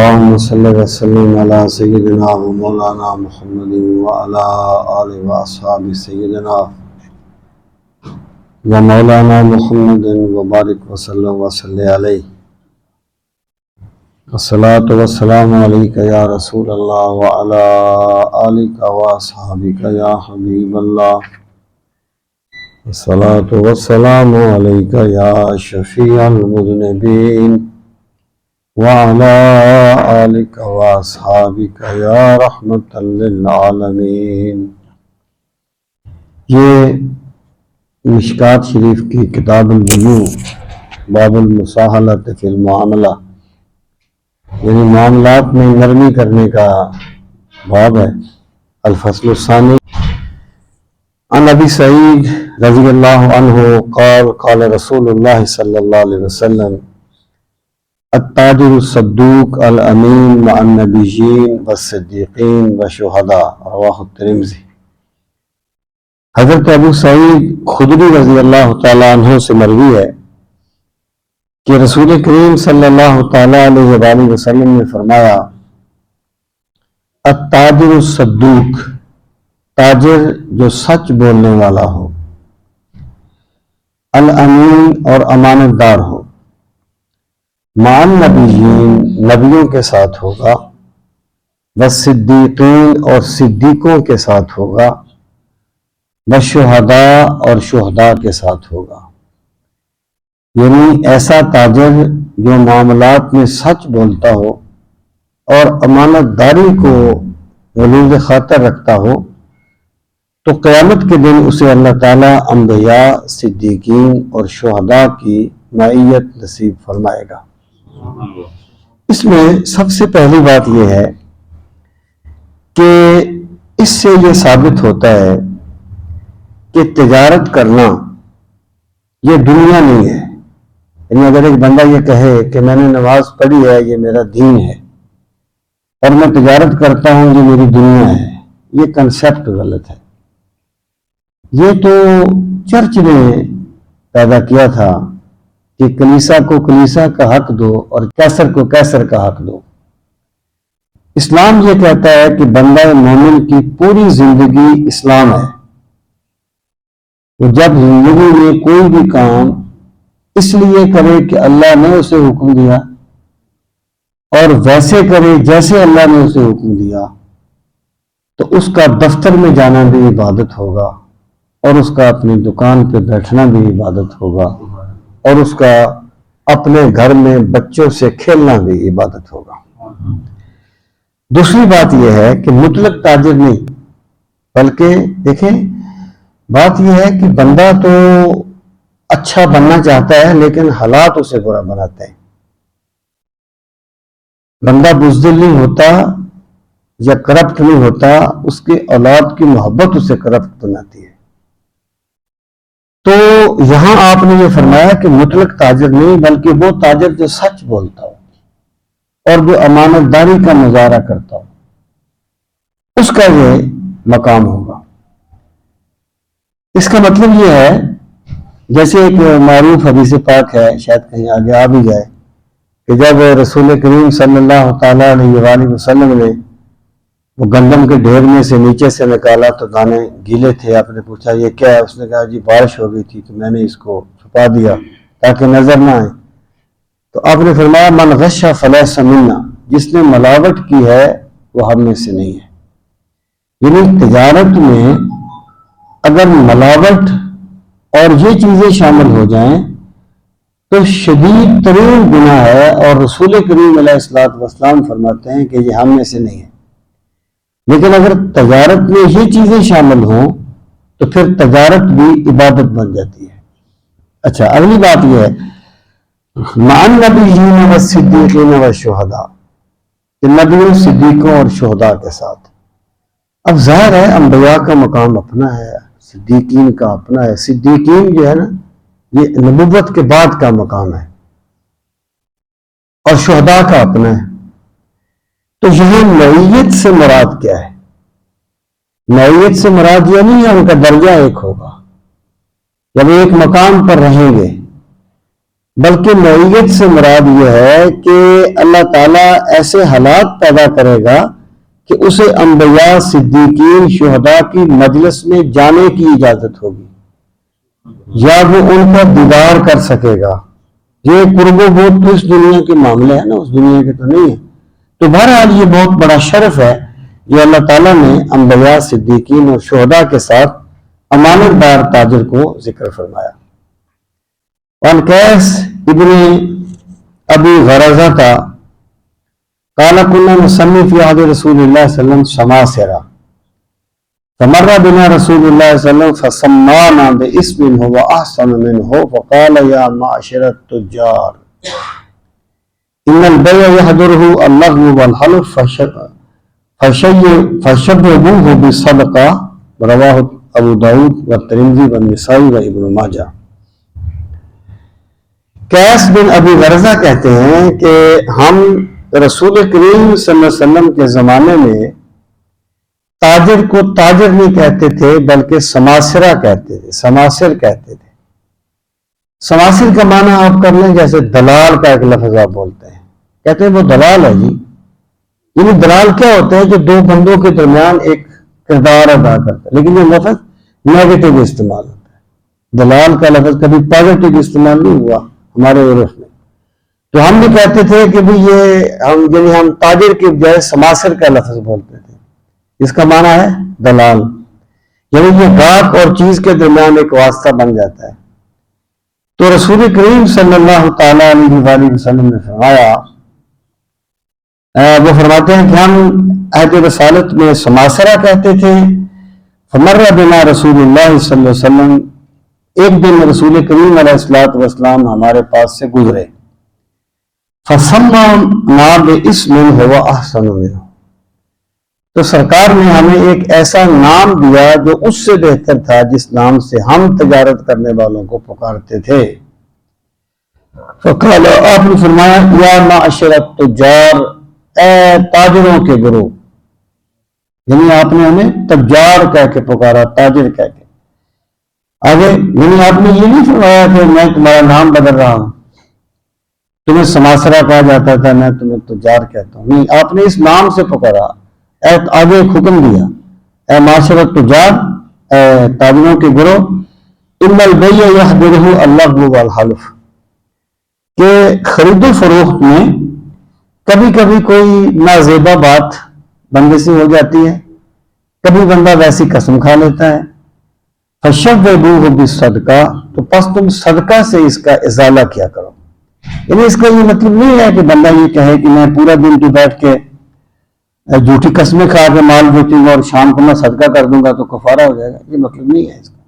اللهم صل وسلم على سيدنا ومولانا محمد وعلى آله وأصحابه سيدنا ومولانا محمد وبارك وسلم وصلى عليه. الصلاة والسلام عليك يا رسول الله وعلى آلك وأصحابك يا حبيب الله. الصلاة والسلام عليك يا شفيع المذنبين وعلى آلك وأصحابك يا رحمة للعالمين. یہ مشکات شریف کی کتاب البیوع باب المساہلۃ فی المعاملہ، یعنی معاملات میں نرمی کرنے کا باب ہے. الفصل الثانی. عن ابی سعید رضی اللہ عنہ قال قال رسول اللہ صلی اللہ علیہ وسلم التاجر الصدوق الامین مع النبیین والصدیقین والشہداء، رواہ الترمذی. حضرت ابو سعید خدری رضی اللہ تعالیٰ عنہ سے مروی ہے کہ رسول کریم صلی اللہ تعالیٰ علیہ وآلہ وسلم نے فرمایا التاجر الصدوق، تاجر جو سچ بولنے والا ہو، الامین اور امانت دار ہو، مع النبیین نبیوں کے ساتھ ہوگا، والصدیقین اور صدیقوں کے ساتھ ہوگا، والشہداء اور شہداء کے ساتھ ہوگا. یعنی ایسا تاجر جو معاملات میں سچ بولتا ہو اور امانت داری کو غلوظ خاطر رکھتا ہو تو قیامت کے دن اسے اللہ تعالیٰ انبیاء، صدیقین اور شہداء کی معیت نصیب فرمائے گا. اس میں سب سے پہلی بات یہ ہے کہ اس سے یہ ثابت ہوتا ہے کہ تجارت کرنا یہ دنیا نہیں ہے. یعنی اگر ایک بندہ یہ کہے کہ میں نے نماز پڑھی ہے، یہ میرا دین ہے، اور میں تجارت کرتا ہوں یہ میری دنیا ہے، یہ کنسیپٹ غلط ہے. یہ تو چرچ نے پیدا کیا تھا کہ کلیسا کو کلیسا کا حق دو اور کیسر کو کیسر کا حق دو. اسلام یہ کہتا ہے کہ بندہ مومن کی پوری زندگی اسلام ہے. وہ جب زندگی میں کوئی بھی کام اس لیے کرے کہ اللہ نے اسے حکم دیا اور ویسے کرے جیسے اللہ نے اسے حکم دیا تو اس کا دفتر میں جانا بھی عبادت ہوگا، اور اس کا اپنی دکان پہ بیٹھنا بھی عبادت ہوگا، اور اس کا اپنے گھر میں بچوں سے کھیلنا بھی عبادت ہوگا. دوسری بات یہ ہے کہ مطلق تاجر نہیں، بلکہ دیکھیں بات یہ ہے کہ بندہ تو اچھا بننا چاہتا ہے لیکن حالات اسے برا بناتے ہیں. بندہ بزدل نہیں ہوتا یا کرپٹ نہیں ہوتا، اس کے اولاد کی محبت اسے کرپٹ بناتی ہے. تو یہاں آپ نے یہ فرمایا کہ مطلق تاجر نہیں، بلکہ وہ تاجر جو سچ بولتا ہو اور جو امانت داری کا مظاہرہ کرتا ہو، اس کا یہ مقام ہوگا. اس کا مطلب یہ ہے، جیسے ایک معروف حدیث پاک ہے، شاید کہیں آگے آ بھی جائے، کہ جب رسول کریم صلی اللہ تعالیٰ علیہ وآلہ وسلم نے وہ گندم کے ڈھیر میں سے نیچے سے نکالا تو دانے گیلے تھے. آپ نے پوچھا یہ کیا ہے؟ اس نے کہا جی بارش ہو گئی تھی تو میں نے اس کو چھپا دیا تاکہ نظر نہ آئے. تو آپ نے فرمایا من غش فلیس منا، جس نے ملاوٹ کی ہے وہ ہم میں سے نہیں ہے. یعنی تجارت میں اگر ملاوٹ اور یہ چیزیں شامل ہو جائیں تو شدید ترین گناہ ہے، اور رسول کریم علیہ الصلوۃ والسلام فرماتے ہیں کہ یہ ہم میں سے نہیں ہے. لیکن اگر تجارت میں یہ چیزیں شامل ہوں تو پھر تجارت بھی عبادت بن جاتی ہے. اچھا، اگلی بات یہ ہے مع النبیین والصدیقین والشہداء، کہ نبیوں، صدیقوں اور شہداء کے ساتھ. اب ظاہر ہے انبیاء کا مقام اپنا ہے، صدیقین کا اپنا ہے. صدیقین جو ہے نا یہ نبوت کے بعد کا مقام ہے، اور شہداء کا اپنا ہے. تو یہاں نوعیت سے مراد کیا ہے؟ نوعیت سے مراد یہ نہیں ہے ان کا درجہ ایک ہوگا. جب ایک مقام پر رہیں گے بلکہ نوعیت سے مراد یہ ہے کہ اللہ تعالیٰ ایسے حالات پیدا کرے گا کہ اسے انبیاء، صدیقین، شہداء کی مجلس میں جانے کی اجازت ہوگی یا وہ ان کا دیدار کر سکے گا۔ یہ قرب و بود تو اس دنیا کے معاملے ہیں نا، اس دنیا کے تو نہیں ہے۔ تو بہرحال یہ بہت بڑا شرف ہے یہ اللہ تعالیٰ نے انبیاء، صدیقین اور شہداء کے ساتھ امانت دار تاجر کو ذکر فرمایا۔ وعن قیس ابن ابی غرزہ قال كنا نسمي في عهد رسول الله صلى الله عليه وسلم سماسرة فمر بنا رسول الله صلى الله عليه وسلم فسمانا باسم هو احسن منه فقال يا معشر التجار ان البيع يحضره اللغو والحلف فشبهوه بالصدقة رواه ابو داود والترمذی والنسائی وابن ماجہ۔ قیس بن ابی غرزہ کہتے ہیں کہ ہم رسول کریم صلی اللہ علیہ وسلم کے زمانے میں تاجر کو تاجر نہیں کہتے تھے بلکہ سماسرہ کہتے تھے، سماسر کہتے تھے۔ سماسر کا معنی آپ کر لیں جیسے دلال کا ایک لفظ آپ بولتے ہیں، کہتے ہیں وہ دلال ہے جی۔ یعنی دلال کیا ہوتا ہے؟ جو دو بندوں کے درمیان ایک کردار ادا کرتا ہے، لیکن یہ لفظ نیگیٹو استعمال ہوتا ہے۔ دلال کا لفظ کبھی پازیٹو استعمال نہیں ہوا ہمارے عرف میں۔ تو ہم بھی کہتے تھے کہ بھی یہ ہم تاجر کے بجائے سماسر کا لفظ بولتے تھے، اس کا معنی ہے دلال، یعنی یہ گاہک اور چیز کے درمیان ایک واسطہ بن جاتا ہے۔ تو رسول کریم صلی اللہ تعالیٰ علیہ وآلہ وسلم نے فرمایا، وہ فرماتے ہیں کہ ہم عہد رسالت میں سماسرہ کہتے تھے۔ فمر بنا رسول اللہ صلی اللہ علیہ وسلم، ایک دن رسول کریم علیہ الصلوۃ والسلام ہمارے پاس سے گزرے۔ فسمانا باسم هو احسن منه، تو سرکار نے ہمیں ایک ایسا نام دیا جو اس سے بہتر تھا جس نام سے ہم تجارت کرنے والوں کو پکارتے تھے۔ فقال، آپ نے فرمایا، یا معشر التجار، اے تاجروں کے گروہ، یعنی آپ نے ہمیں تجار کہہ کے پکارا، تاجر کہہ کے۔ آگے یعنی آپ نے یہ نہیں فرمایا کہ میں تمہارا نام بدل رہا ہوں، تمہیں سماسرہ کہا جاتا تھا، میں تمہیں تجار کہتا ہوں، نہیں، آپ نے اس نام سے پکارا۔ آگے ایک حکم دیا، اے معاشر التجار، اے تاجروں کے گروہ، ان البیع یحضرہ اللغو والحلف، کہ خرید و فروخت میں کبھی کبھی کوئی نازیبا بات بندے سے ہو جاتی ہے، کبھی بندہ ویسی قسم کھا لیتا ہے۔ فشبہوہ بالصدقہ، تو پس تم صدقہ سے اس کا ازالہ کیا کرو۔ یعنی اس کا یہ مطلب نہیں ہے کہ بندہ یہ کہے کہ میں پورا دن تو بیٹھ کے جھوٹی قسمیں کھا کے مال بیچوں گا اور شام کو میں صدقہ کر دوں گا تو کفارہ ہو جائے گا، یہ مطلب نہیں ہے اس کا۔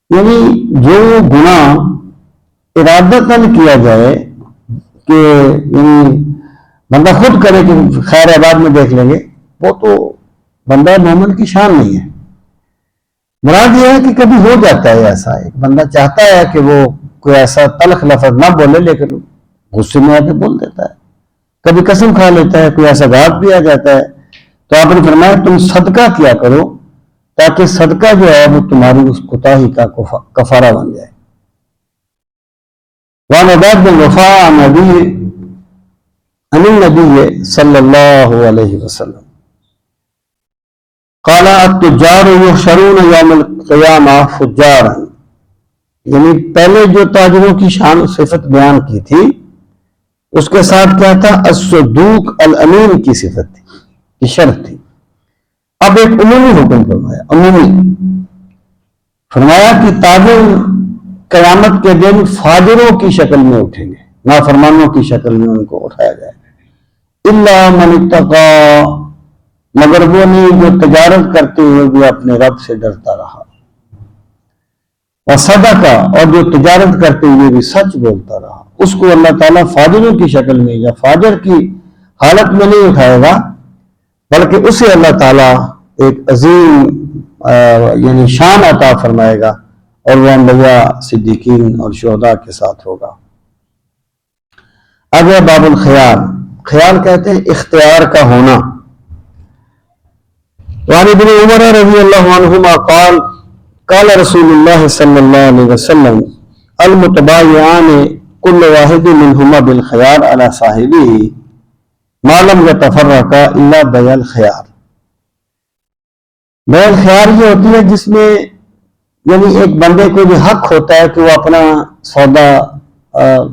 یعنی جو گناہ ارادتاً کیا جائے کہ یعنی بندہ خود کرے کہ خیر آباد میں دیکھ لیں گے، وہ تو بندہ مومن کی شان نہیں ہے۔ مراد یہ ہے کہ کبھی ہو جاتا ہے ایسا، ایک بندہ چاہتا ہے کہ وہ کوئی ایسا تلخ لفظ نہ بولے لیکن غصے میں آ کے بول دیتا ہے، کبھی قسم کھا لیتا ہے، کوئی ایسا بات بھی آ جاتا ہے۔ تو آپ نے فرمایا تم صدقہ کیا کرو تاکہ صدقہ جو ہے وہ تمہاری اس کوتاہی کا کفارہ بن جائے۔ وعن عباد بن وفاء عن النبی صلی اللہ علیہ وسلم قال التجار یحشرون یوم القیامہ فجارا، یعنی پہلے جو تاجروں کی شان صفت بیان کی تھی اس کے ساتھ کیا تھا؟ الصدوق الامین کی صفت تھی، کی شرط تھی۔ اب ایک عمومی حکم فرمایا، عمومی فرمایا کہ تاجر قیامت کے دن فاجروں کی شکل میں اٹھیں گے، نافرمانوں کی شکل میں ان کو اٹھایا جائے گا۔ الا من اتقى، مگر وہ نہیں جو تجارت کرتے ہوئے بھی اپنے رب سے ڈرتا رہا، وصدقہ، اور جو تجارت کرتے ہوئے بھی سچ بولتا رہا، اس کو اللہ تعالیٰ فاجروں کی شکل میں یا فاجر کی حالت میں نہیں اٹھائے گا، بلکہ اسے اللہ تعالیٰ ایک عظیم یعنی شان عطا فرمائے گا، اور وہ انبیاء، صدیقین اور شہداء کے ساتھ ہوگا۔ آگے باب الخیار، خیال کہتے ہیں اختیار کا ہونا۔ وعن ابن عمر رضی اللہ عنہما قال رسول اللہ صلی اللہ علیہ وسلم المتبایعان کل واحد منہما بالخیار علی صاحبہ ما لم یتفرقا الا بیع الخیار. بیع الخیار یہ ہوتی ہے جس میں یعنی ایک بندے کو بھی حق ہوتا ہے کہ وہ اپنا سودا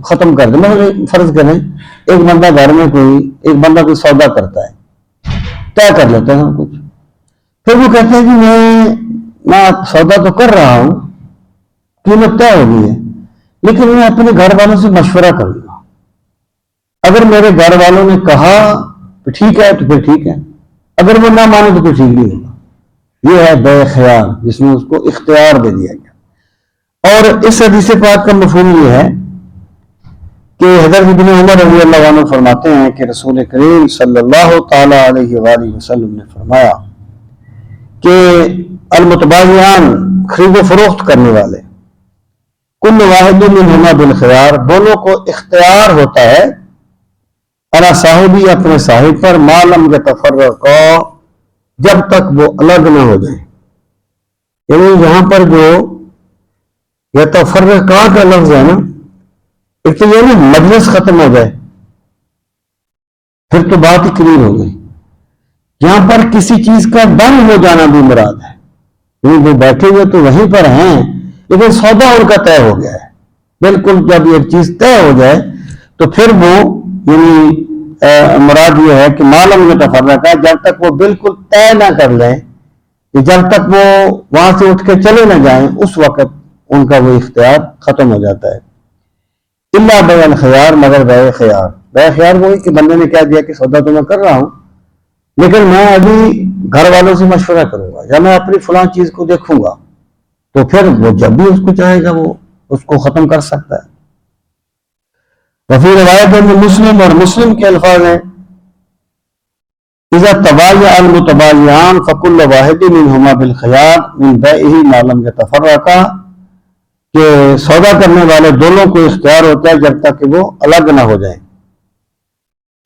ختم کر دے. مثلا فرض کریں ایک بندہ گھر میں ایک بندہ کوئی سودا کرتا ہے، طے کر لیتا ہے کچھ، پھر وہ کہتے ہیں کہ میں سودا تو کر رہا ہوں، قیمت طے ہو گئی ہے، لیکن میں اپنے گھر والوں سے مشورہ کروں گا. اگر میرے گھر والوں نے کہا تو ٹھیک ہے تو پھر ٹھیک ہے، اگر وہ نہ مانے تو پھر ٹھیک نہیں ہوگا. یہ ہے بیع خیار جس میں اس کو اختیار دے دیا گیا. اور اس حدیث پاک کا مفہوم یہ ہے کہ حضرت ابن عمر رضی اللہ عنہ فرماتے ہیں کہ رسول کریم صلی اللہ تعالی علیہ وآلہ وسلم نے فرمایا کہ المتبادلان خرید و فروخت کرنے والے کل واحد منہما بالخیار دونوں کو اختیار ہوتا ہے علی صاحبی اپنے صاحب پر ما لم یتفرقا جب تک وہ الگ نہ ہو جائیں. یعنی یہاں پر جو یتفرقا کا لفظ ہے نا، ایک تو یہ نہیں مجلس ختم ہو جائے پھر تو بات ہی کلیئر ہو گئی. یہاں پر کسی چیز کا بند ہو جانا بھی مراد ہے، یعنی وہ بیٹھے ہوئے تو وہیں پر ہیں لیکن سودا ان کا طے ہو گیا ہے. بالکل جب ایک چیز طے ہو جائے تو پھر وہ یعنی مراد یہ ہے کہ معلوم یتفرقا جب تک وہ بالکل طے نہ کر لیں کہ جب تک وہ وہاں سے اٹھ کے چلے نہ جائیں اس وقت ان کا وہ اختیار ختم ہو جاتا ہے. الا بیع الخیار مگر بیع خیار. بیع خیار وہی کہ بندے نے کہہ دیا کہ سودا تو میں کر رہا ہوں لیکن میں ابھی گھر والوں سے مشورہ کروں گا یا میں اپنی فلاں چیز کو دیکھوں گا، تو پھر وہ جب بھی اس کو چاہے گا وہ اس کو ختم کر سکتا ہے. وفی روایت میں مسلم اور مسلم کے الفاظ ہیں اذا تبایع المتبایعان فکل واحد منہما بالخیار من بیعہ ما لم یتفرقا، کہ سودا کرنے والے دونوں کو اختیار ہوتا ہے جب تک کہ وہ الگ نہ ہو جائیں.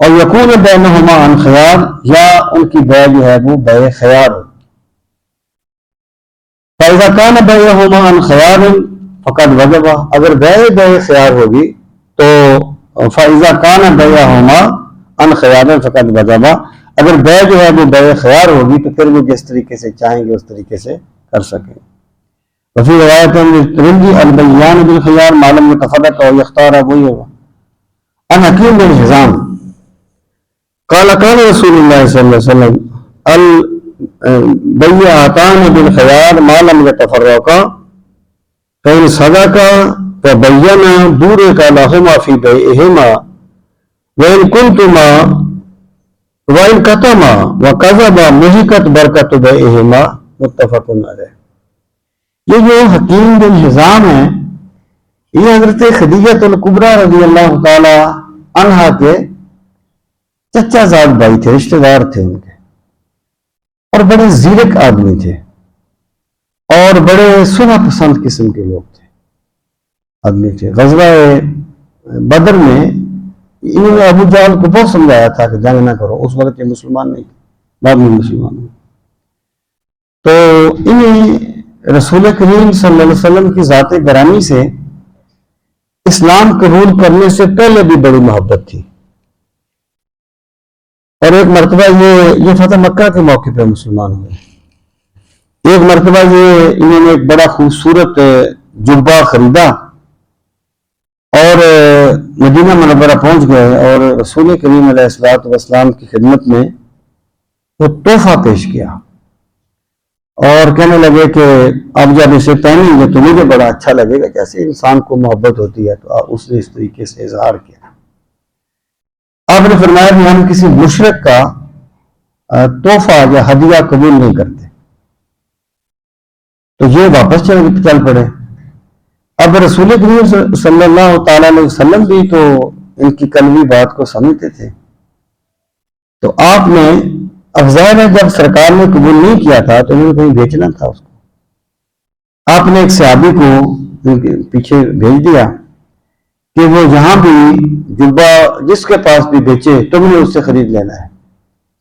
اور یکون بینہما عن خیار، یا ان کی بیع جو ہے وہ بیع خیار ہو. فَإِذَا كَانَ بَيْعُهُمَا عَنْ خِيَارٍ فَقَدْ وَجَبَ، اگر بیع خیار ہوگی تو فَإِذَا كَانَ بَيْعُهُمَا عَنْ خِيَارٍ فَقَدْ وَجَبَ، اگر بیع جو ہے وہ بیع خیار ہوگی تو پھر وہ جس طریقے سے چاہیں گے اس طریقے سے کر سکیں. وفی روایت الترمذی البیعان بالخیار ما لم یتفرقا یختار وہی ہوگا. عن حکیم بن حزام قال قال رسول اللہ صلی اللہ علیہ وسلم البیعتان بالخیار ما لم یتفرقا فإن صدقا وبینا بورک لہما فی بیعہما وإن کنتما وإن کتما وکذبا محقت برکت بیعہما متفق علیہ. یہ جو حکیم بن حزام ہیں یہ حضرت خدیجہ الکبریٰ رضی اللہ تعالی عنہا کے چچا زاد بھائی تھے، رشتہ دار تھے ان کے، اور بڑے زیرک آدمی تھے اور بڑے صلح پسند قسم کے لوگ تھے، آدمی تھے. غزوہ بدر میں انہوں نے ابو جہل کو بہت سمجھایا تھا کہ جنگ نہ کرو، اس وقت یہ مسلمان نہیں، بعد میں مسلمان ہوئے. تو انہیں رسول کریم صلی اللہ علیہ وسلم کی ذات گرامی سے اسلام قبول کرنے سے پہلے بھی بڑی محبت تھی. اور ایک مرتبہ یہ فتح مکہ کے موقع پہ مسلمان ہوئے. ایک مرتبہ انہوں نے ایک بڑا خوبصورت جبہ خریدا اور مدینہ منورہ پہنچ گئے اور رسول کریم علیہ الصلوۃ والسلام کی خدمت میں وہ تحفہ پیش کیا اور کہنے لگے کہ اب جب اسے پہنیں گے تو مجھے بڑا اچھا لگے گا. جیسے انسان کو محبت ہوتی ہے تو اس نے اس طریقے سے اظہار کیا. آپ نے فرمایا کہ ہم کسی مشرک کا تحفہ یا ہدیہ قبول نہیں کرتے. تو یہ واپس چل پڑے. اب رسول کریم صلی اللہ تعالی علیہ وسلم بھی تو ان کی کلمی بات کو سمجھتے تھے. تو آپ نے اب ظاہر ہے جب سرکار نے قبول نہیں کیا تھا تو انہوں نے کہیں بیچنا تھا اس کو. آپ نے ایک صحابی کو پیچھے بھیج دیا کہ وہ جہاں بھی جبہ جس کے پاس بھی بیچے تم نے اس سے خرید لینا ہے،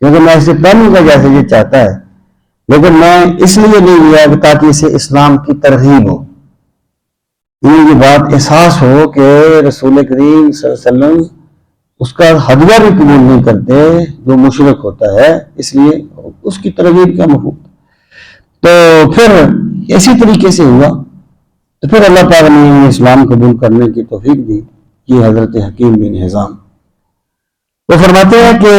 کیونکہ میں اسے پہنوں گا جیسے یہ چاہتا ہے، لیکن میں اس لیے نہیں لیا کہ تاکہ اسے اسلام کی ترغیب ہو. انہیں یہ بات احساس ہو کہ رسول کریم صلی اللہ علیہ وسلم اس کا ہدیہ بھی قبول نہیں کرتے جو مشرک ہوتا ہے، اس لیے اس کی ترغیب کا مفہوم۔ تو پھر اسی طریقے سے ہوا، تو پھر اللہ تعالیٰ نے انہیں اسلام قبول کرنے کی توفیق دی۔ یہ حضرت حکیم بن حزام وہ فرماتے ہیں کہ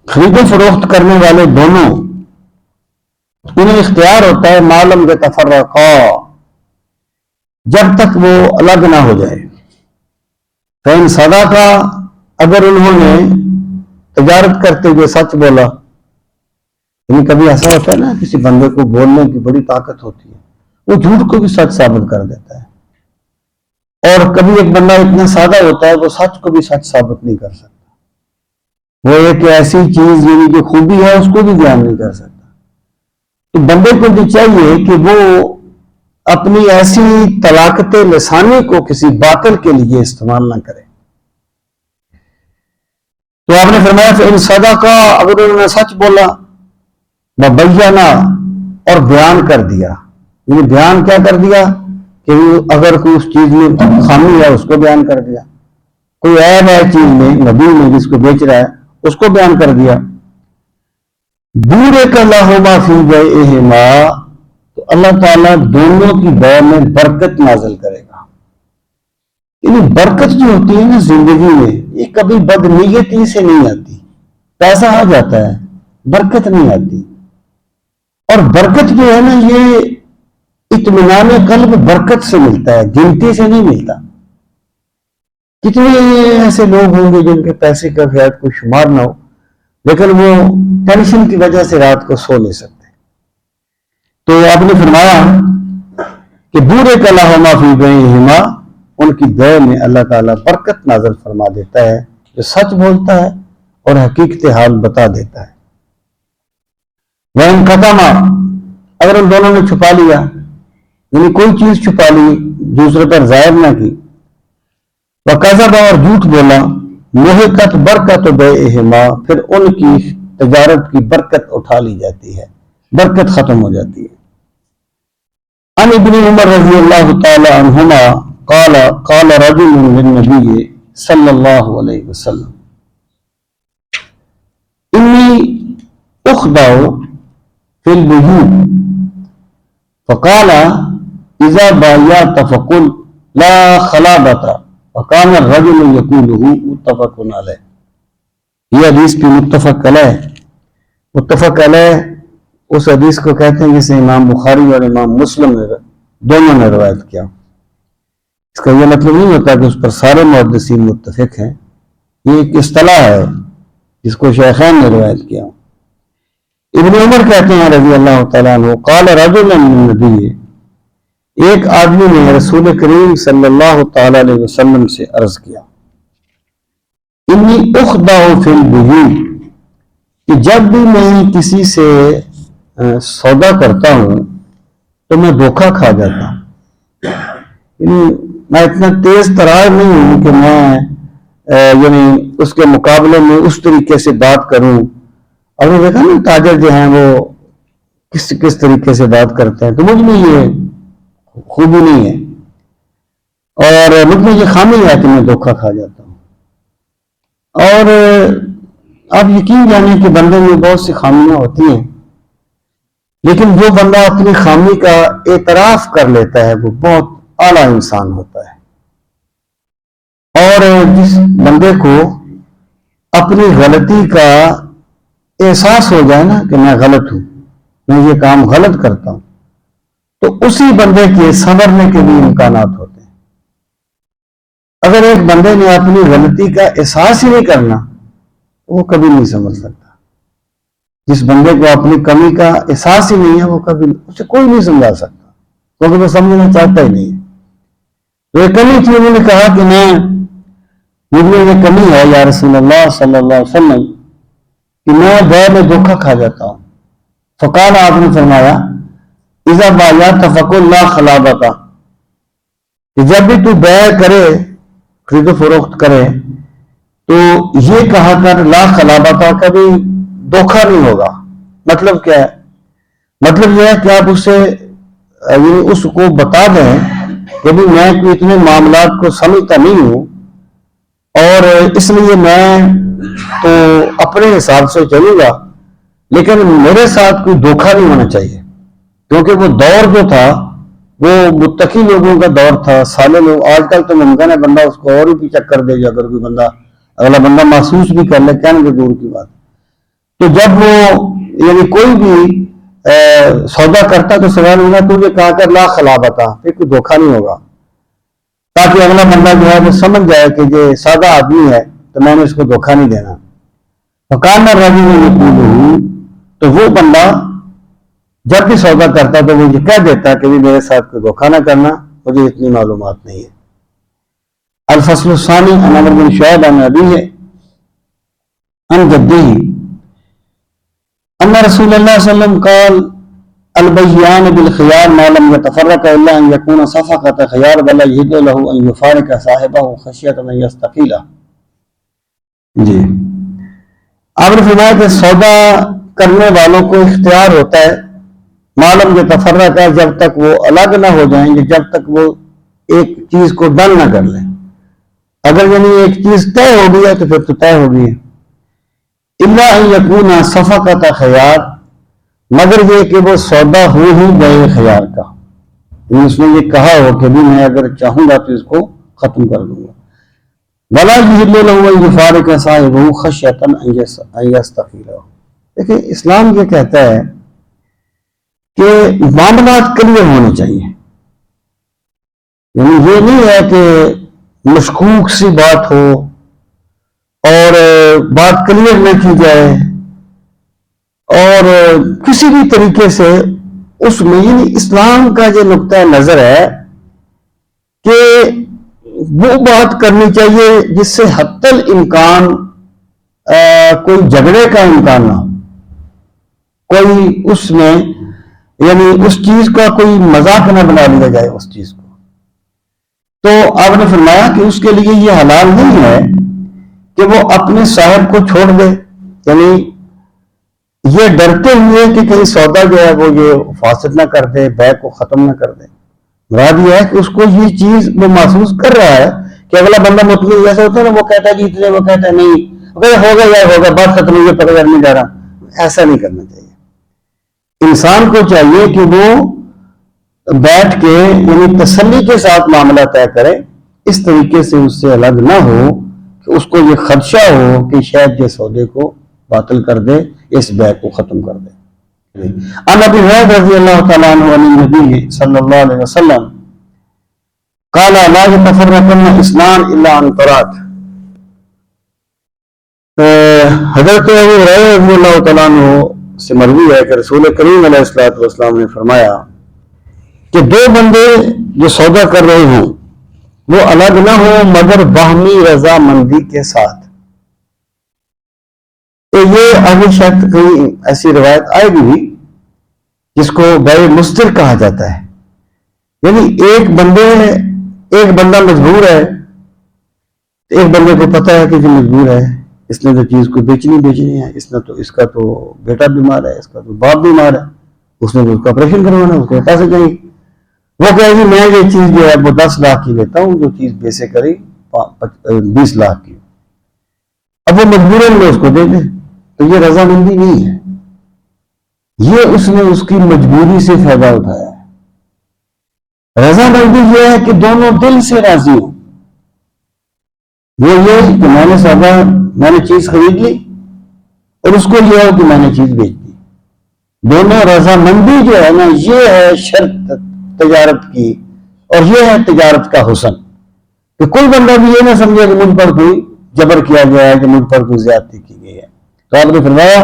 خرید و فروخت کرنے والے دونوں انہیں اختیار ہوتا ہے معلوم یتفرقا، جب تک وہ الگ نہ ہو جائے۔ فإن صدقا، اگر انہوں نے تجارت کرتے ہوئے سچ بولا، یعنی کبھی ایسا ہوتا ہے نا کسی بندے کو بولنے کی بڑی طاقت ہوتی ہے، وہ جھوٹ کو بھی سچ ثابت کر دیتا ہے، اور کبھی ایک بندہ اتنا سادہ ہوتا ہے وہ سچ کو بھی سچ ثابت نہیں کر سکتا، وہ ایک ایسی چیز یعنی جو خوبی ہے اس کو بھی بیان نہیں کر سکتا۔ تو بندے کو بھی چاہیے کہ وہ اپنی ایسی طلاقت لسانی کو کسی باطل کے لیے استعمال نہ کرے۔ تو آپ نے فرمایا فإن صدقا، اگر انہوں نے سچ بولا، وبینا، اور بیان کر دیا، یعنی بیان کیا کر دیا کہ اگر کوئی اس چیز میں خامی ہے اس کو بیان کر دیا، کوئی عیب ہے چیز میں، نبی میں جس کو بیچ رہا ہے اس کو بیان کر دیا۔ بورک لہما فی بیعہما، تو اللہ تعالیٰ دونوں کی بیع میں برکت نازل کرے گا۔ یعنی برکت جو ہوتی ہے نا زندگی میں، یہ کبھی بدنیتی سے نہیں آتی، پیسہ آ جاتا ہے، برکت نہیں آتی۔ اور برکت جو ہے نا یہ اطمینان قلب برکت سے ملتا ہے، گنتی سے نہیں ملتا۔ کتنے ایسے لوگ ہوں گے جن کے پیسے کا شاید کوئی شمار نہ ہو، لیکن وہ ٹینشن کی وجہ سے رات کو سو نہیں سکتے۔ تو آپ نے فرمایا کہ بورک لہما فی بیعہما، ان کی بیع میں اللہ تعالیٰ برکت نازل فرما دیتا ہے، جو سچ بولتا ہے اور حقیقت حال بتا دیتا ہے۔ وَإِن كَتَمَا، اگر ان دونوں نے چھپا لیا، یعنی کوئی چیز چھپا لی، دوسرے پر ظاہر نہ کی، وَكَذَبَ، اور جھوٹ بولا، مُحِقَتْ بَرْکَتُ بَیعِہِمَا، پھر ان کی تجارت کی برکت اٹھا لی جاتی ہے، برکت ختم ہو جاتی ہے۔ عن ابن عمر رضی اللہ تعالی عنہما قال قال رجل للنبی صلی اللہ علیہ وسلم انی اخدع فی البیوع فقال اذا بایعت فقل لا خلابۃ وکان الرجل یقوله متفق علیہ۔ یہ حدیث بھی متفق علیہ، متفق علیہ اس حدیث کو کہتے ہیں جسے امام بخاری اور امام مسلم نے دونوں نے روایت کیا۔ اس کا یہ مطلب نہیں ہوتا کہ اس پر سارے محدثین متفق ہیں، یہ ایک اصطلاح ہے جس کو شیخین نے روایت کیا۔ ابن عمر کہتے ہیں رضی اللہ تعالیٰ عنہ قال رجل من النبی، ایک آدمی نے رسول کریم صلی اللہ تعالیٰ علیہ وسلم سے عرض کیا انی اخدع فی البیوع، کہ جب بھی میں کسی سے سودا کرتا ہوں تو میں دھوکہ کھا جاتا ہوں، یعنی میں اتنا تیز ترار نہیں ہوں کہ میں یعنی اس کے مقابلے میں اس طریقے سے بات کروں۔ اور میں دیکھا نا تاجر جو ہیں وہ کس طریقے سے بات کرتے ہیں، تو مجھ میں یہ خوبی نہیں ہے، اور مجھ میں یہ خامی ہے کہ میں دھوکہ کھا جاتا ہوں۔ اور آپ یقین جانیں کہ بندے میں بہت سی خامیاں ہوتی ہیں، لیکن جو بندہ اپنی خامی کا اعتراف کر لیتا ہے وہ بہت اعلیٰ انسان ہوتا ہے۔ اور جس بندے کو اپنی غلطی کا احساس ہو جائے نا کہ میں غلط ہوں، میں یہ کام غلط کرتا ہوں، تو اسی بندے کے سنورنے کے بھی امکانات ہوتے ہیں۔ اگر ایک بندے نے اپنی غلطی کا احساس ہی نہیں کرنا، وہ کبھی نہیں سمجھ سکتا۔ جس بندے کو اپنی کمی کا احساس ہی نہیں ہے وہ کبھی اسے کوئی نہیں سمجھا سکتا، کیونکہ وہ سمجھنا چاہتا ہی نہیں ہے۔ تو ایک کمی تھی، انہوں نے کہا کہ مجھ میں یہ کمی ہے یا رسول اللہ صلی اللہ علیہ وسلم کہ میں بیع میں دھوکہ کھا جاتا ہوں۔ فقال، آپ نے فرمایا اذا بایعت فقل لا خلابۃ، کہ جب بھی تو بیع کرے، خرید و فروخت کرے، تو یہ کہا کر لا خلابۃ، کبھی دھوکہ نہیں ہوگا۔ مطلب کیا ہے؟ مطلب یہ ہے کہ آپ اسے یعنی اس کو بتا دیں کہ بھی میں کوئی اتنے معاملات کو سمجھتا نہیں ہوں اور اس لیے میں تو اپنے حساب سے چلوں گا، لیکن میرے ساتھ کوئی دھوکہ نہیں ہونا چاہیے، کیونکہ وہ دور جو تھا وہ متقی لوگوں کا دور تھا، صالح لوگ۔ آج کل تو ممکن ہے بندہ اس کو اور بھی پیچھا کر دے، اگر کوئی بندہ اگلا بندہ محسوس بھی کر لے، کہنے کے دور کی بات۔ تو جب وہ یعنی کوئی بھی سودا کرتا تو سوال ہوگا تو یہ کہا کر لا خلابتا، پھر کوئی دھوکہ نہیں ہوگا، تاکہ اگلا بندہ جو ہے وہ سمجھ جائے کہ یہ سادہ آدمی ہے تو میں نے اس کو دھوکہ نہیں دینا۔ فقال الرجل یقول، تو وہ بندہ جب بھی سودا کرتا تو وہ یہ کہہ دیتا کہ میرے ساتھ کوئی دھوکہ نہ کرنا، مجھے اتنی معلومات نہیں ہے۔ الفصل الثانی عن عمرو بن شعیب عن ابیہ عن جدہ ان رسول اللہ صلی اللہ علیہ وسلم قال البیعان بالخیار ما لم يتفرقا الا ان يكون صفقة خیار ولا يحل له ان يفارق صاحبه خشیۃ ان يستقیل۔ جی آپ نے فرمایا کہ سودا کرنے والوں کو اختیار ہوتا ہے معلوم یہ تفرقہ، جب تک وہ الگ نہ ہو جائیں گے، جب تک وہ ایک چیز کو ڈن نہ کر لیں۔ اگر یعنی ایک چیز طے ہو گئی ہے تو پھر تو طے ہو گئی ہے۔ الا ان یکون صفقۃ خیار، مگر یہ کہ وہ سودا ہو ہی گئے خیار کا، یعنی اس نے یہ کہا ہو کہ بھی میں اگر چاہوں گا تو اس کو ختم کر دوں گا۔ ولا یحل له ان یفارق صاحبہ خشیۃ ان یستقیل۔ دیکھیں اسلام یہ کہتا ہے کہ معاملات کلیئر ہونے چاہیے، یعنی یہ نہیں ہے کہ مشکوک سی بات ہو اور بات کلیئر نہ کی جائے اور کسی بھی طریقے سے اس میں، یعنی اسلام کا جو نقطہ نظر ہے کہ وہ بات کرنی چاہیے جس سے حتی الامکان کوئی جھگڑے کا امکان نہ ہو، کوئی اس میں یعنی اس چیز کا کوئی مذاق نہ بنا لیا جائے اس چیز کو۔ تو آپ نے فرمایا کہ اس کے لیے یہ حلال نہیں ہے کہ وہ اپنے صاحب کو چھوڑ دے، یعنی یہ ڈرتے ہوئے کہ کہیں سودا جو ہے وہ یہ فاسد نہ کر دے، بیع کو ختم نہ کر دے۔ مراد یہ ہے کہ اس کو یہ چیز وہ محسوس کر رہا ہے کہ اگلا بندہ مطمئن جیسے ہوتا ہے نا، وہ کہتا ہے کہ اتنے، وہ کہتا ہے نہیں، وہ کہتا ہے ہوگا یا ہوگا، بات ختم ہوئی، پتہ نہیں جا رہا۔ ایسا نہیں کرنا چاہیے۔ انسان کو چاہیے کہ وہ بیٹھ کے یعنی تسلی کے ساتھ معاملہ طے کرے، اس طریقے سے اس سے الگ نہ ہو کہ اس کو یہ خدشہ ہو کہ شاید یہ سودے کو باطل کر دے، اس بیع کو ختم کر دے۔ عن ابی ہریرہ رضی اللہ تعالیٰ عنہ عن النبی صلی اللہ علیہ وسلم قال لا يتفرقن اثنان الا عن طلاق۔ حضرت ابو ہریرہ رضی اللہ تعالیٰ عنہ سے مروی ہے کہ رسول کریم علیہ الصلوۃ والسلام نے فرمایا کہ دو بندے جو سودا کر رہے ہوں وہ الگ نہ ہو مگر باہمی رضامندی کے ساتھ۔ تو یہ آگے شاید کہیں ایسی روایت آئے گی بھی جس کو بیع مستر کہا جاتا ہے، یعنی ایک بندہ مجبور ہے، ایک بندے کو پتہ ہے کہ جو مجبور ہے، اس نے جو چیز کو بیچنی ہے، اس کا تو بیٹا بیمار ہے، اس کا تو باپ بیمار ہے، اس نے تو اس کا آپریشن کروانا ہے، اس کو پیسے چاہیے۔ وہ کہے گی میں یہ چیز جو ہے وہ 10 لاکھ کی لیتا ہوں، جو چیز بیسے کری 20 لاکھ کی، اب وہ مجبوراً میں اس کو دے دے، تو یہ رضامندی نہیں ہے، یہ اس نے اس کی مجبوری سے فائدہ اٹھایا ہے۔ رضامندی یہ ہے کہ دونوں دل سے راضی ہوں، وہ یہ کہ میں نے چیز خرید لی اور اس کو یہ ہو کہ میں نے چیز بیچ دی، دونوں رضامندی جو ہے نا، یہ ہے شرط تجارت کی، اور یہ ہے تجارت کا حسن، کہ کوئی بندہ بھی یہ نہ سمجھے کہ مجھ پر کوئی جبر کیا گیا ہے، کہ مجھ پر کوئی زیادتی کی گئی ہے۔ تو آپ نے فرمایا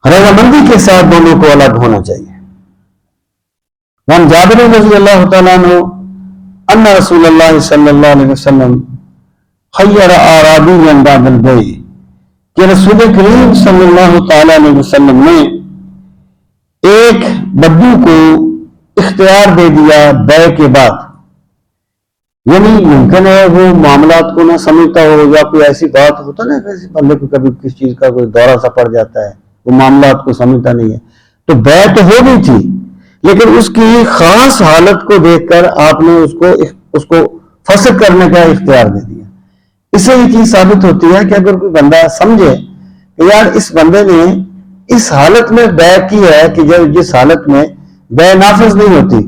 رضامندی کے ساتھ دونوں کو الگ ہونا چاہیے۔ وعن جابر رضی اللہ تعالیٰ عنہ ان رسول اللہ صلی اللہ علیہ وسلم خیر اعرابیا بعد البیع، کہ رسول کریم صلی اللہ تعالیٰ علیہ وسلم نے ایک بدو کو اختیار دے دیا بیع کے بعد، یعنی ممکن ہے وہ معاملات کو نہ سمجھتا ہو، یا کوئی ایسی بات ہوتا نا کسی بندے کو کبھی کس چیز کا کوئی دورہ سا پڑ جاتا ہے، وہ معاملات کو سمجھتا نہیں ہے، تو بیع تو ہو گئی تھی لیکن اس کی خاص حالت کو دیکھ کر آپ نے اس کو فسخ کرنے کا اختیار دے دیا. اس سے یہ چیز ثابت ہوتی ہے کہ اگر کوئی بندہ سمجھے کہ یار اس بندے نے اس حالت میں بیع کی ہے کہ جس حالت میں بیع نافذ نہیں ہوتی،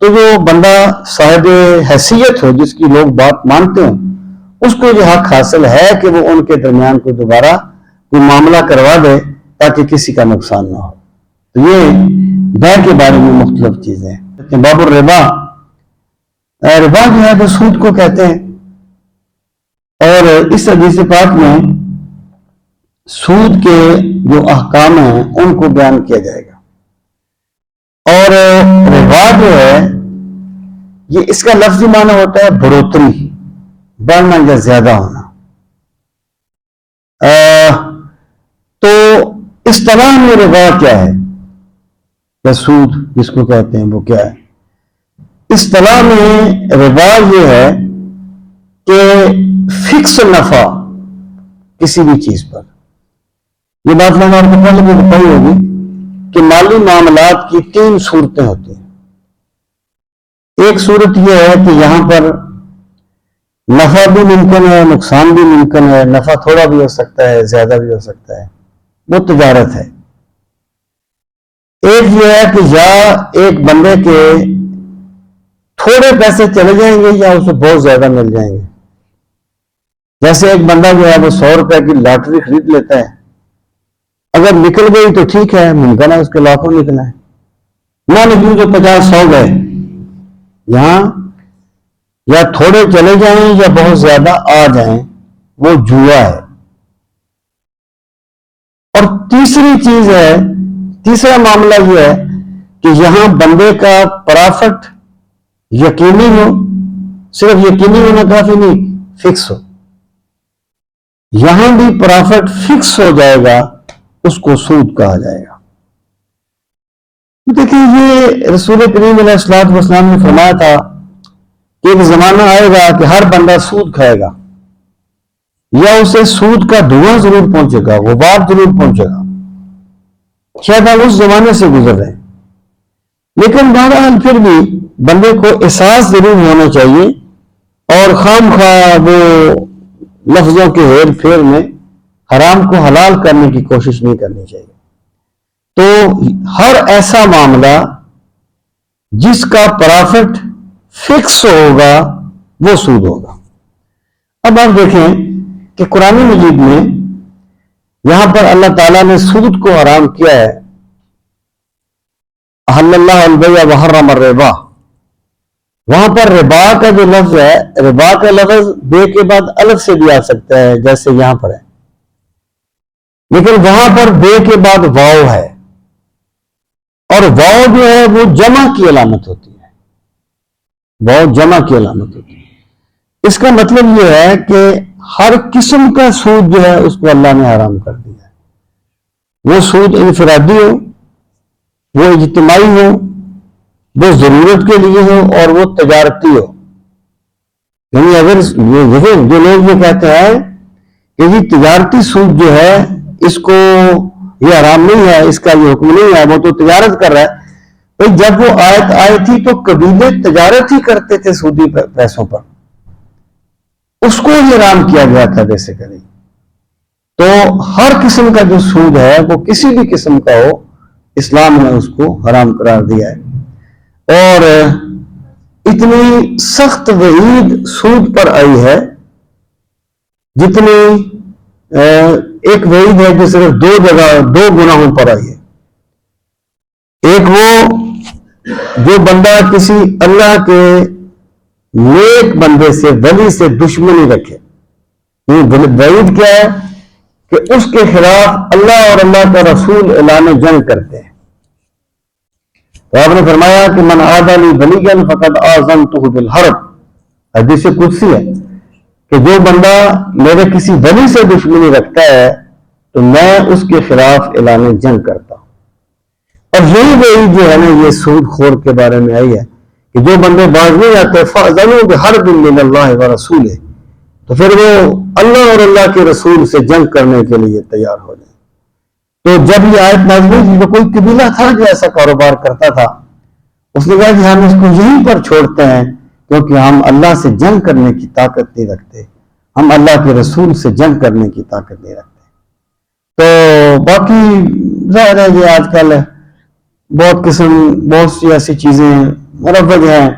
تو جو بندہ صاحب حیثیت ہو، جس کی لوگ بات مانتے ہوں، اس کو یہ حق حاصل ہے کہ وہ ان کے درمیان کو دوبارہ کوئی معاملہ کروا دے تاکہ کسی کا نقصان نہ ہو. تو یہ بیع کے بارے میں مختلف چیزیں ہیں. باب الربا، ربا جو ہے وہ سود کو کہتے ہیں، اور اس حدیث پاک میں سود کے جو احکام ہیں ان کو بیان کیا جائے گا. اور ربا جو ہے یہ اس کا لفظی معنی ہوتا ہے بڑھوتری، بڑھنا یا زیادہ ہونا. تو اصطلاح میں ربا کیا ہے یا سود جس کو کہتے ہیں وہ کیا ہے؟ اصطلاح میں ربا یہ ہے کہ فکس نفع کسی بھی چیز پر. یہ بات میں آپ کو پہلے بھی بتائی ہوگی کہ مالی معاملات کی 3 صورتیں ہوتی ہیں. ایک صورت یہ ہے کہ یہاں پر نفع بھی ممکن ہے، نقصان بھی ممکن ہے، نفع تھوڑا بھی ہو سکتا ہے، زیادہ بھی ہو سکتا ہے، وہ تجارت ہے. ایک یہ ہے کہ یا ایک بندے کے تھوڑے پیسے چلے جائیں گے یا اسے بہت زیادہ مل جائیں گے. جیسے ایک بندہ جو ہے وہ 100 روپے کی لاٹری خرید لیتا ہے، اگر نکل گئی تو ٹھیک ہے، ممکن ہے اس کے لاکھوں نکلا ہے، نہ نکلی تو 50-100 گئے. یہاں یا تھوڑے چلے جائیں یا بہت زیادہ آ جائیں، وہ جوا ہے. اور تیسرا معاملہ یہ ہے کہ یہاں بندے کا پرافٹ یقینی ہو، صرف یقینی ہونا کافی نہیں، فکس ہو. یہاں بھی پرافٹ فکس ہو جائے گا، اس کو سود کہا جائے گا. دیکھیں یہ رسول کریم علیہ الصلوۃ والسلام نے فرمایا تھا کہ ایک زمانہ آئے گا کہ ہر بندہ سود کھائے گا، یا اسے سود کا دھواں ضرور پہنچے گا، غبار ضرور پہنچے گا. شاید ہم اس زمانے سے گزر رہے ہیں، لیکن بہرحال پھر بھی بندے کو احساس ضرور ہونا چاہیے، اور خام خواہ وہ لفظوں کے ہیر پھیر میں حرام کو حلال کرنے کی کوشش نہیں کرنی چاہیے. تو ہر ایسا معاملہ جس کا پرافٹ فکس ہوگا وہ سود ہوگا. اب آپ دیکھیں کہ قرآن مجید میں یہاں پر اللہ تعالیٰ نے سود کو حرام کیا ہے. احل اللہ البیع وحرم الربا، وہاں پر ربا کا جو لفظ ہے، ربا کا لفظ بے کے بعد الف سے بھی آ سکتا ہے جیسے یہاں پر ہے، لیکن وہاں پر بے کے بعد واو ہے، اور واو جو ہے وہ جمع کی علامت ہوتی ہے. واو جمع کی علامت ہوتی ہے. اس کا مطلب یہ ہے کہ ہر قسم کا سود جو ہے اس کو اللہ نے حرام کر دیا ہے. وہ سود انفرادی ہو، وہ اجتماعی ہو، وہ ضرورت کے لیے ہو، اور وہ تجارتی ہو. یعنی اگر جو لوگ یہ کہتے ہیں کہ یہ تجارتی سود جو ہے اس کو یہ حرام نہیں ہے، اس کا یہ حکم نہیں ہے، وہ تو تجارت کر رہا ہے. بھائی جب وہ آیت آئی تھی تو قبیلے تجارت ہی کرتے تھے سودی پیسوں پر، اس کو ہی حرام کیا گیا تھا بیسیکلی. تو ہر قسم کا جو سود ہے وہ کسی بھی قسم کا ہو، اسلام نے اس کو حرام قرار دیا ہے. اور اتنی سخت وعید سود پر آئی ہے جتنی ایک وعید ہے جو صرف 2 گناہوں پر آئی ہے. ایک وہ جو بندہ کسی اللہ کے نیک بندے سے، ولی سے دشمنی رکھے. وعید کیا ہے کہ اس کے خلاف اللہ اور اللہ کا رسول اعلان جنگ کرتے ہیں. تو آپ نے فرمایا کہ من عادى لي وليا فقد آذنته بالحرب. حدیث قدسی ہے کہ جو بندہ میرے کسی ولی سے دشمنی رکھتا ہے تو میں اس کے خلاف اعلان جنگ کرتا ہوں. اور یہی وعید جو ہے نا یہ سود خور کے بارے میں آئی ہے کہ جو بندے باز نہیں آتے فأذنوا بحرب من اللہ ورسولہ، تو پھر وہ اللہ اور اللہ کے رسول سے جنگ کرنے کے لیے تیار ہو جائیں. تو جب یہ آیت نازل ہوئی تو کوئی قبیلہ تھا جو ایسا کاروبار کرتا تھا اس نے کہا کہ ہم اس کو یہیں پر چھوڑتے ہیں کیونکہ ہم اللہ سے جنگ کرنے کی طاقت نہیں رکھتے، ہم اللہ کے رسول سے جنگ کرنے کی طاقت نہیں رکھتے۔ تو باقی ظاہر ہے کہ آج کل بہت سی ایسی چیزیں مروج ہیں،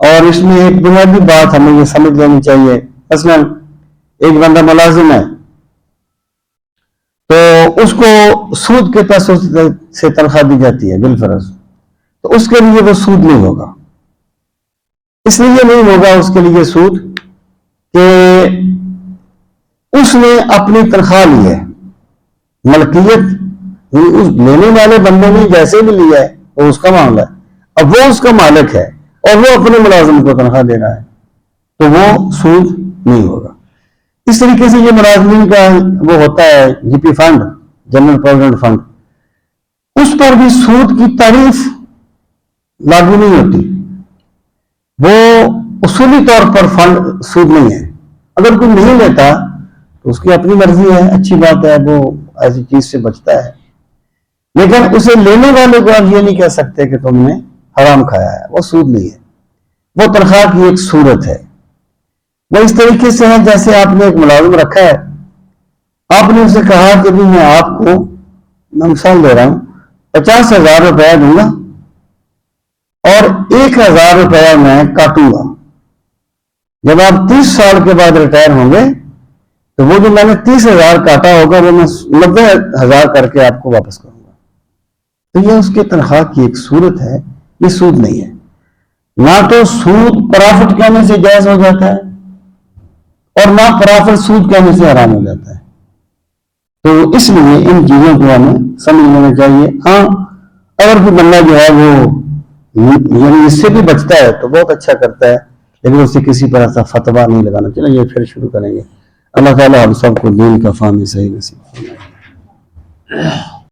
اور اس میں ایک بنیادی بات ہمیں یہ سمجھ لینی چاہیے۔ مثلا ایک بندہ ملازم ہے تو اس کو سود کے پیسوں سے تنخواہ دی جاتی ہے بالفرض، تو اس کے لیے وہ سود نہیں ہوگا۔ اس لیے نہیں ہوگا اس کے لیے سود کہ اس نے اپنی تنخواہ لی ہے، ملکیت اس لینے والے بندے نے جیسے بھی لیا ہے وہ اس کا معاملہ ہے، اب وہ اس کا مالک ہے اور وہ اپنے ملازم کو تنخواہ دے رہا ہے، تو وہ سود نہیں ہوگا۔ اس طریقے سے یہ ملازمین کا وہ ہوتا ہے G P fund, general provident fund, اس پر بھی سود کی تعریف لاگو نہیں ہوتی۔ وہ اصولی طور پر فنڈ سود نہیں ہے، اگر کوئی نہیں لیتا تو اس کی اپنی مرضی ہے، اچھی بات ہے، وہ ایسی چیز سے بچتا ہے، لیکن اسے لینے والے کو آپ یہ نہیں کہہ سکتے کہ تم نے حرام کھایا ہے، وہ سود نہیں ہے، وہ تنخواہ کی ایک صورت ہے۔ وہ اس طریقے سے ہے جیسے آپ نے ایک ملازم رکھا ہے، آپ نے اسے کہا کہ بھی میں آپ کو، میں مثال دے رہا ہوں، 50,000 روپیہ دوں گا اور 1,000 روپیہ میں کاٹوں گا، جب آپ 30 سال کے بعد ریٹائر ہوں گے تو وہ جو میں نے 30,000 کاٹا ہوگا وہ میں 90,000 کر کے آپ کو واپس کروں گا۔ تو یہ اس کے تنخواہ کی ایک صورت ہے، یہ سود نہیں ہے۔ نہ تو سود پرافٹ کہنے سے جائز ہو جاتا ہے اور نہ پرافٹ سود کہنے سے حرام ہو جاتا ہے، تو اس لیے ان چیزوں کو ہمیں سمجھ لینا چاہیے۔ ہاں اگر کوئی بندہ جو ہے وہ یعنی اس سے بھی بچتا ہے تو بہت اچھا کرتا ہے، لیکن اسے کسی طرح کا فتویٰ نہیں لگانا چاہیے۔ یہ پھر شروع کریں گے۔ اللہ تعالیٰ ہم سب کو دین کا فہم صحیح نصیب فرمائے۔